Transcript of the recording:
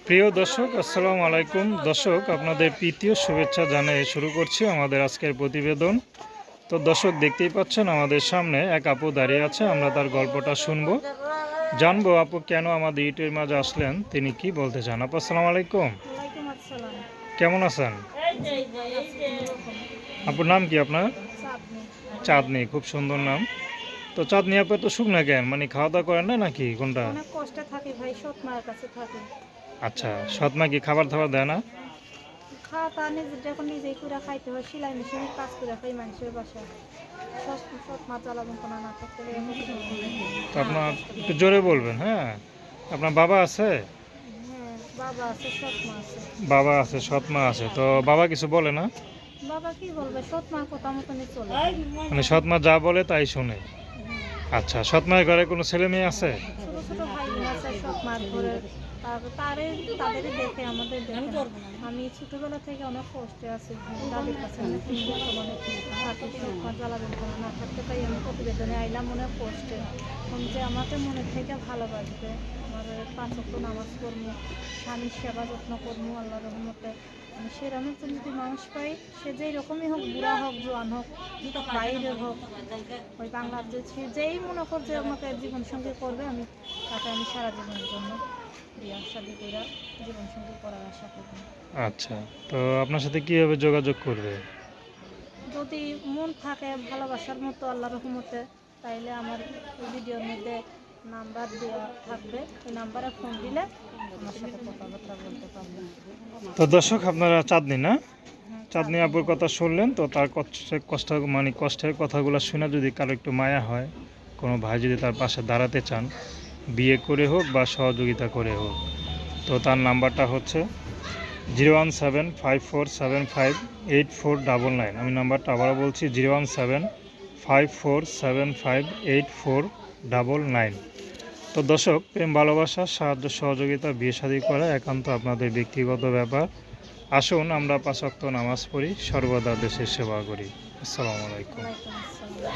প্রিয় দর্শক, আসসালামু আলাইকুম। দর্শক, আপনাদের প্রীতীয় শুভেচ্ছা জানিয়ে শুরু করছি আমাদের আজকের প্রতিবেদন। তো দর্শক, দেখতেই পাচ্ছেন আমাদের সামনে এক আপু দাঁড়িয়ে আছে। আমরা তার গল্পটা শুনবো, জানবো আপু কেন আমাদের ইউটিউবের মাঝে আসলেন, তিনি কি বলতে চান। আপু আসসালামু আলাইকুম, ওয়ালাইকুম আসসালাম। কেমন আছেন? জি ভাই আছি কোনোরকম। আপুর নাম কি আপনার? চাঁদনি। চাঁদনি, খুব সুন্দর নাম। তো চাঁদনি আপু তো শুকনা কেন, মানে খাওয়া দাওয়া করেন না নাকি কোনটা? অনেক কষ্টে থাকি ভাই, সৎ মায়ের কাছে থাকি। আচ্ছা, সৎ মা কি খাবার দাবার দেয় না? খাওয়া তা নিজে যখন নিজেই করে খাইতে হয়, সেলাই মেশিনে কাজ করে খাই মানুষের বাসায়। সৎ মা জ্বালাবেন কোনো না থাকতে হলে তো আপনার একটু জোরে বলবেন, হ্যাঁ। আপনার বাবা আছে? হ্যাঁ, বাবা আছে, সৎ মা আছে। বাবা আছে, সৎ মা আছে। তো বাবা কিছু বলে না? বাবা কি বলবে, সৎ মার কথা মতনই চলে। মানে সৎ মা যা বলে তাই শুনে। আচ্ছা, সৎ মায়ের ঘরে কোনো ছেলে মেয়ে আছে? ছোট ছোট ভাই বোন আছে সৎ মার ঘরে। তাদেরই দেখে আমাদের দেখে। আমি ছোটবেলা থেকে অনেক কষ্টে আছি, দাদির কাছে অনেক বর্তমানে থাকি। সৎ মা জ্বালাবেন কোনো না থাকতে, তাই আমি প্রতিবেদনে আইলাম অনেক কষ্টে। যে আমাকে মনে থেকে ভালোবাসবে, আমার 5 ওয়াক্ত নামাজ পড়বো, স্বামীর সেবা যত্ন করবো আল্লাহর রহমতে। আমি সেরকম একজন যদি মানুষ পাই, সে যেই রকমই হোক, বুড়া হোক, জোয়ান হোক, বাইরের হোক, ওই বাংলাদেশ যেই মনে কর যে আমাকে জীবনসঙ্গী করবে, আমি সারা জীবনের জন্য বিয়ার শাদী করে জীবনসঙ্গী করার আশা করব। আচ্ছা, তো আপনার সাথে কীভাবে যোগাযোগ করবে? যদি মন থাকে ভালোবাসার মতো আল্লাহর রহমতে, তাইলে আমার ভিডিওর মধ্যে নাম্বার দেওয়া থাকবে, ওই নাম্বারে ফোন দিলে আমার সাথে কথাবার্তা বলতে পারবেন। তো দর্শক, আপনারা চাঁদনি না? হ্যাঁ, চাঁদনি আপুর কথা শুনলেন। তো তার কষ্টের কথাগুলো শুনে যদি কারো একটু মায়া হয়, কোনো ভাই যদি তার পাশে দাঁড়াতে চান, বিয়ে করে হোক বা সহযোগিতা করে হোক, তো তার নাম্বারটা হচ্ছে 01754758499। আমি নাম্বারটা আবারও বলছি, 01754758499। তো দর্শক, প্রেম ভালোবাসা, সাহায্য সহযোগিতা, বিয়ে শাদী করা একান্ত আপনাদের ব্যক্তিগত ব্যাপার। আসুন আমরা 5 ওয়াক্ত নামাজ পড়ি, সর্বদা দেশের সেবা করি। আসসালামু আলাইকুম। ওয়ালাইকুম আসসালাম।